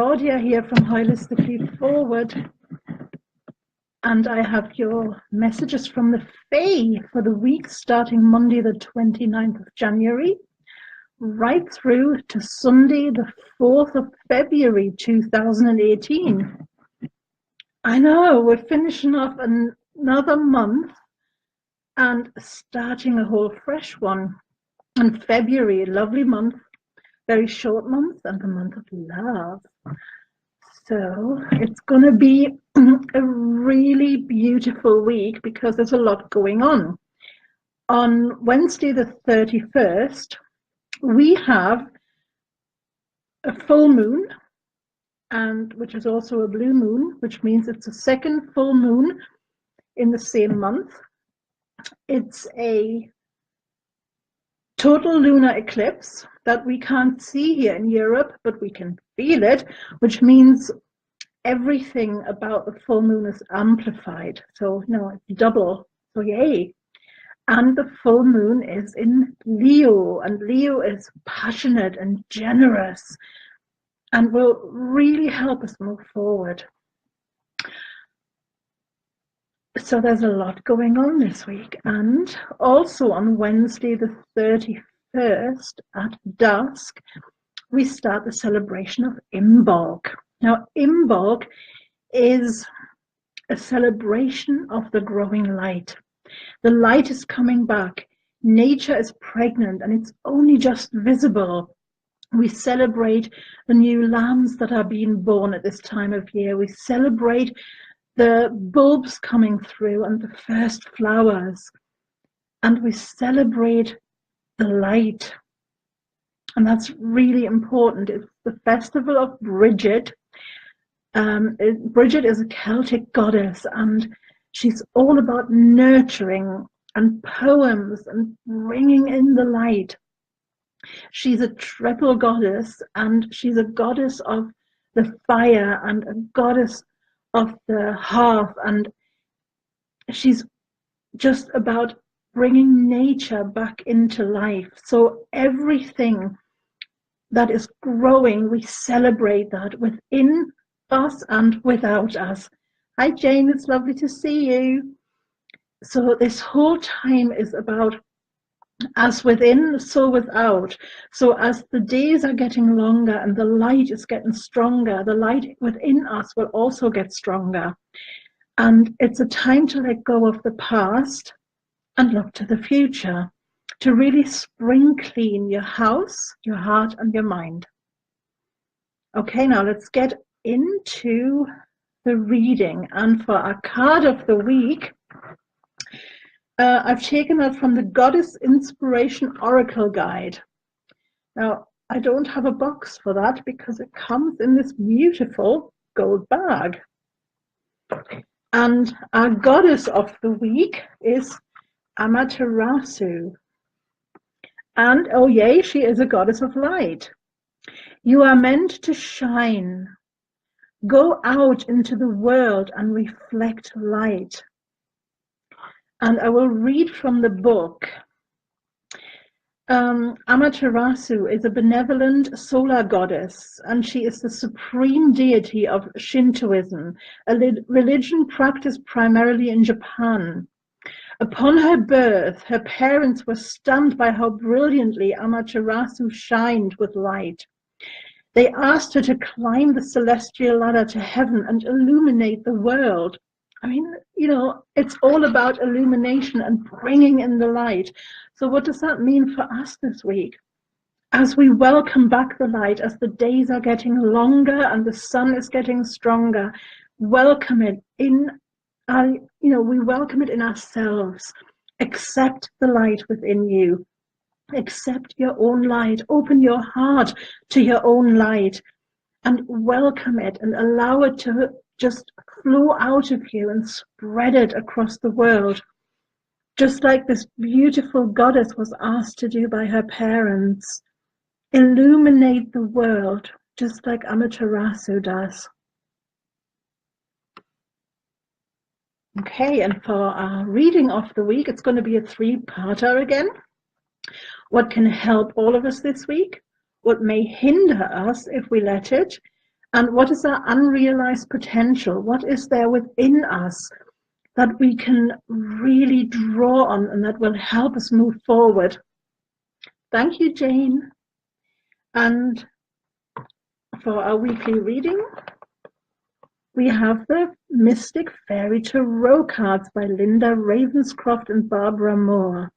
Claudia here from Holistically Forward, and I have your messages from the Fae for the week starting Monday the 29th of January right through to Sunday the 4th of February 2018. I know, we're finishing off another month and starting a whole fresh one. And February, a lovely month, very short month, and the month of love. So it's going to be a really beautiful week because there's a lot going on. On Wednesday the 31st, we have a full moon, and which is also a blue moon, which means it's a second full moon in the same month. It's a total lunar eclipse that we can't see here in Europe, but we can feel it, which means everything about the full moon is amplified. So it's double. So yay. And the full moon is in Leo, and Leo is passionate and generous and will really help us move forward. So there's a lot going on this week. And also on Wednesday the 31st at dusk, we start the celebration of Imbolc. Now, Imbolc is a celebration of the growing light. The light is coming back. Nature is pregnant and it's only just visible. We celebrate the new lambs that are being born at this time of year. We celebrate the bulbs coming through and the first flowers. And we celebrate the light. And that's really important. It's the festival of Bridget. Bridget is a Celtic goddess, and she's all about nurturing and poems and bringing in the light. She's a triple goddess, and she's a goddess of the fire and a goddess of the hearth, and she's just about bringing nature back into life. So everything that is growing, we celebrate that within us and without us. Hi Jane, it's lovely to see you. So this whole time is about as within, so without. So as the days are getting longer and the light is getting stronger, the light within us will also get stronger. And it's a time to let go of the past and look to the future, to really spring clean your house, your heart, and your mind. Okay, now let's get into the reading. And for our card of the week, I've taken that from the Goddess Inspiration Oracle Guide. Now, I don't have a box for that because it comes in this beautiful gold bag. And our goddess of the week is Amaterasu. And oh yay, she is a goddess of light. You are meant to shine. Go out into the world and reflect light. And I will read from the book. Amaterasu is a benevolent solar goddess, and she is the supreme deity of Shintoism, a religion practiced primarily in Japan. Upon her birth, her parents were stunned by how brilliantly Amaterasu shined with light. They asked her to climb the celestial ladder to heaven and illuminate the world. I mean, it's all about illumination and bringing in the light. So what does that mean for us this week? As we welcome back the light, as the days are getting longer and the sun is getting stronger, welcome it in. We welcome it in ourselves. Accept the light within you. Accept your own light. Open your heart to your own light and welcome it and allow it to just flow out of you and spread it across the world. Just like this beautiful goddess was asked to do by her parents. Illuminate the world, just like Amaterasu does. Okay, and for our reading of the week, it's going to be a three-parter again. What can help all of us this week? What may hinder us if we let it? And what is our unrealized potential? What is there within us that we can really draw on and that will help us move forward? Thank you, Jane. And for our weekly reading, we have the Mystic Fairy Tarot cards by Linda Ravenscroft and Barbara Moore.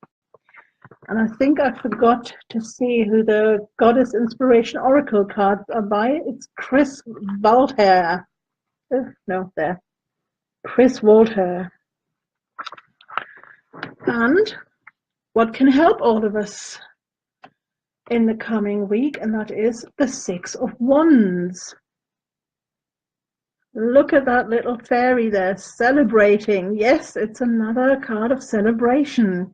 And I think I forgot to see who the Goddess Inspiration Oracle cards are by. It's Chris Walter. No, there. Chris Walter. And what can help all of us in the coming week? And that is the Six of Wands. Look at that little fairy there celebrating. Yes, it's another card of celebration.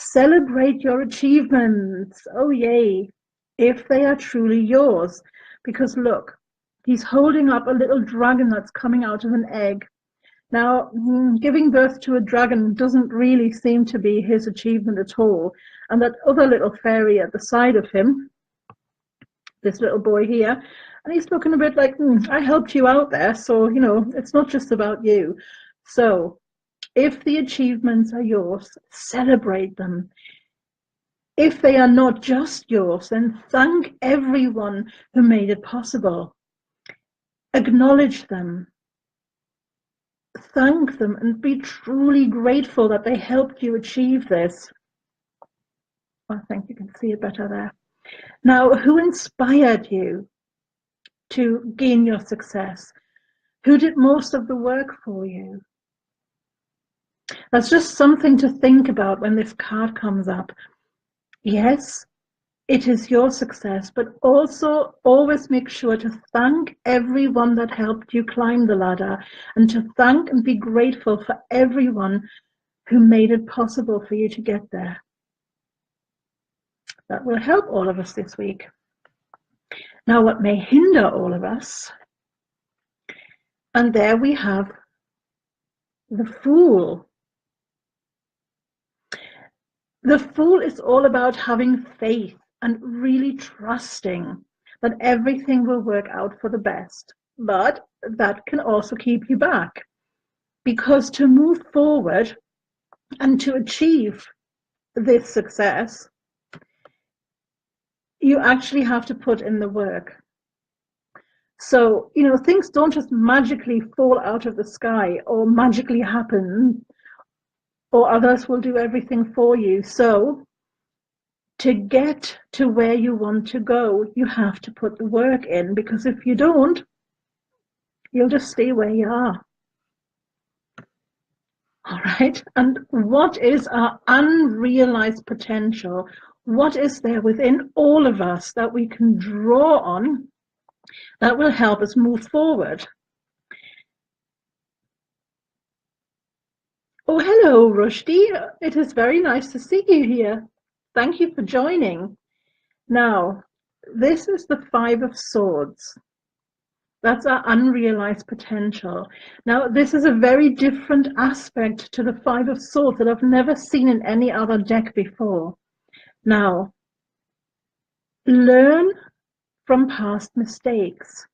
Celebrate your achievements. Oh, yay. If they are truly yours. Because look, he's holding up a little dragon that's coming out of an egg. Now, giving birth to a dragon doesn't really seem to be his achievement at all. And that other little fairy at the side of him, this little boy here, and he's looking a bit like, I helped you out there, so, it's not just about you. So, if the achievements are yours, celebrate them. If they are not just yours, then thank everyone who made it possible. Acknowledge them. Thank them and be truly grateful that they helped you achieve this. I think you can see it better there. Now, who inspired you to gain your success? Who did most of the work for you? That's just something to think about when this card comes up. Yes, it is your success, but also always make sure to thank everyone that helped you climb the ladder, and to thank and be grateful for everyone who made it possible for you to get there. That will help all of us this week. Now, what may hinder all of us? And there we have the Fool. The Fool is all about having faith and really trusting that everything will work out for the best. But that can also keep you back, because to move forward and to achieve this success, you actually have to put in the work. So, things don't just magically fall out of the sky or magically happen, or others will do everything for you. So, to get to where you want to go, you have to put the work in, because if you don't, you'll just stay where you are. All right. And what is our unrealized potential? What is there within all of us that we can draw on that will help us move forward? Oh, hello, Rushdie. It is very nice to see you here. Thank you for joining. Now, this is the Five of Swords. That's our unrealized potential. Now, this is a very different aspect to the Five of Swords that I've never seen in any other deck before. Now, learn from past mistakes.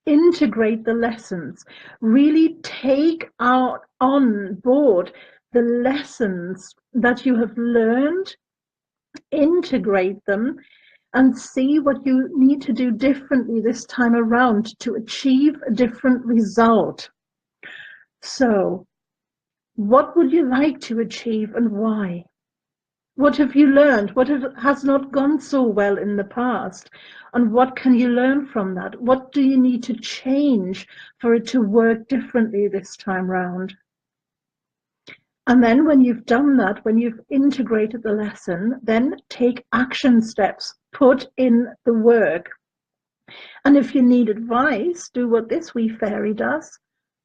Integrate the lessons. Really take on board the lessons that you have learned, integrate them, and see what you need to do differently this time around to achieve a different result. So, what would you like to achieve and why? What have you learned? What has not gone so well in the past? And what can you learn from that? What do you need to change for it to work differently this time round? And then when you've done that, when you've integrated the lesson, then take action steps, put in the work. And if you need advice, do what this wee fairy does.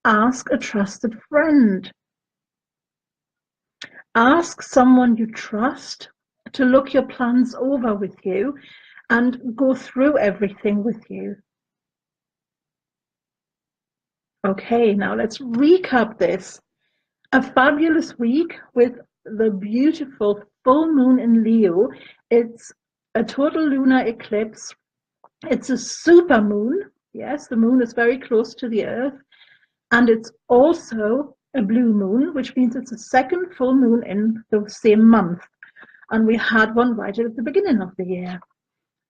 Ask a trusted friend. Ask someone you trust to look your plans over with you and go through everything with you. Okay, now let's recap this. A fabulous week with the beautiful full moon in Leo. It's a total lunar eclipse. It's a super moon. Yes, the moon is very close to the Earth, and it's also a blue moon, which means it's the second full moon in the same month. And we had one right at the beginning of the year.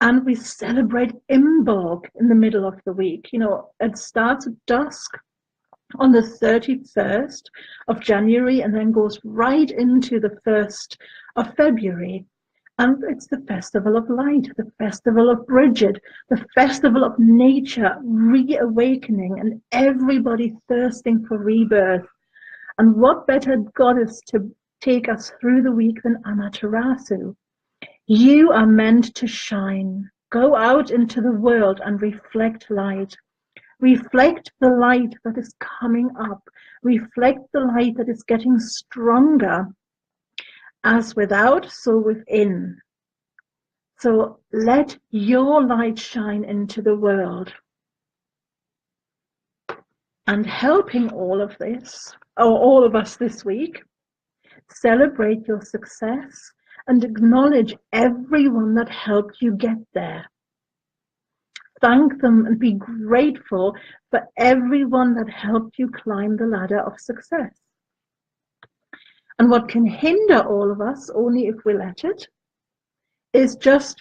And we celebrate Imbolc in the middle of the week. You know, it starts at dusk on the 31st of January and then goes right into the 1st of February. And it's the festival of light, the festival of Bridget, the festival of nature reawakening and everybody thirsting for rebirth. And what better goddess to take us through the week than Amaterasu? You are meant to shine. Go out into the world and reflect light. Reflect the light that is coming up. Reflect the light that is getting stronger. As without, so within. So let your light shine into the world. And helping all of this, or all of us this week, celebrate your success and acknowledge everyone that helped you get there. Thank them and be grateful for everyone that helped you climb the ladder of success. And what can hinder all of us, only if we let it, is just,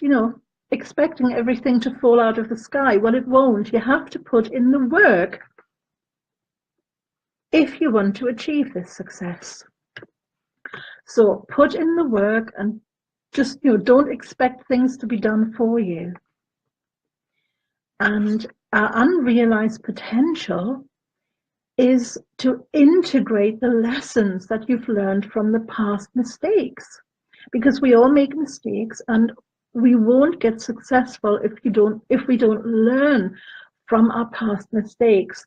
expecting everything to fall out of the sky. Well, it won't. You have to put in the work if you want to achieve this success. So put in the work and just, don't expect things to be done for you. And our unrealized potential is to integrate the lessons that you've learned from the past mistakes, because we all make mistakes and we won't get successful if we don't learn from our past mistakes.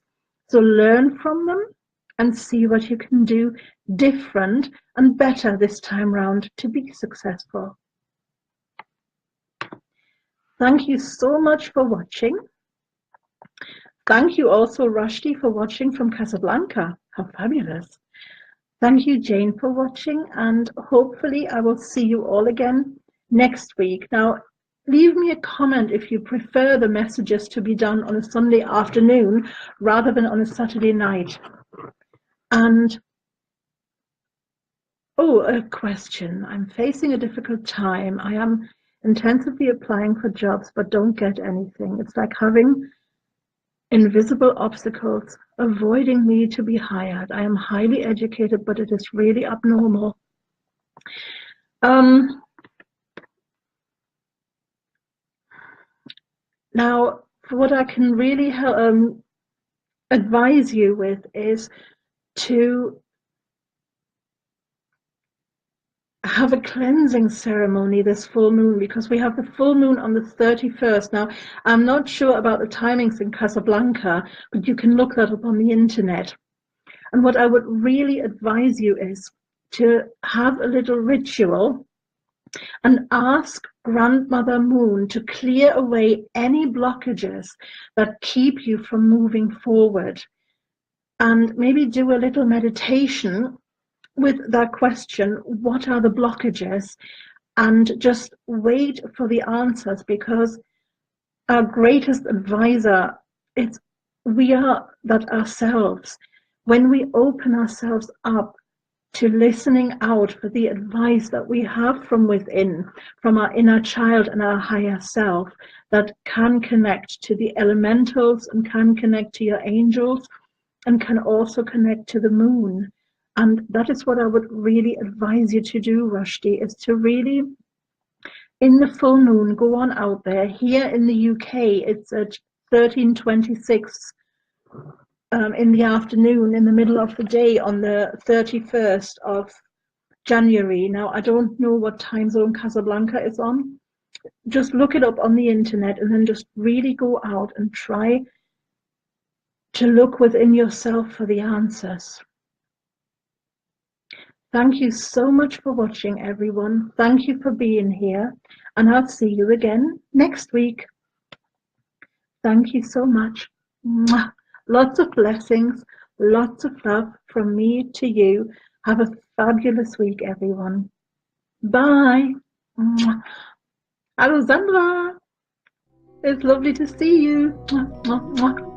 So learn from them and see what you can do different and better this time round to be successful. Thank you so much for watching. Thank you also, Rushdie, for watching from Casablanca. How fabulous. Thank you, Jane, for watching, and hopefully I will see you all again next week. Now, leave me a comment if you prefer the messages to be done on a Sunday afternoon rather than on a Saturday night. And, a question. I'm facing a difficult time. I am intensively applying for jobs but don't get anything. It's like having invisible obstacles avoiding me to be hired. I am highly educated, but it is really abnormal. Now, what I can really advise you with is to have a cleansing ceremony this full moon, because we have the full moon on the 31st. Now, I'm not sure about the timings in Casablanca, but you can look that up on the internet. And what I would really advise you is to have a little ritual and ask Grandmother Moon to clear away any blockages that keep you from moving forward. And maybe do a little meditation with that question, what are the blockages? And just wait for the answers, because our greatest advisor, we are that ourselves. When we open ourselves up to listening out for the advice that we have from within, from our inner child and our higher self, that can connect to the elementals and can connect to your angels and can also connect to the moon. And that is what I would really advise you to do, Rushdie, is to really, in the full moon, go on out there. Here in the UK, it's at 13:26 in the afternoon, in the middle of the day on the 31st of January. Now, I don't know what time zone Casablanca is on. Just look it up on the internet and then just really go out and try to look within yourself for the answers. Thank you so much for watching, everyone. Thank you for being here, and I'll see you again next week. Thank you so much. Mwah. Lots of blessings, lots of love from me to you. Have a fabulous week, everyone. Bye. Mwah. Hallo Sandra. It's lovely to see you. Mwah, mwah, mwah.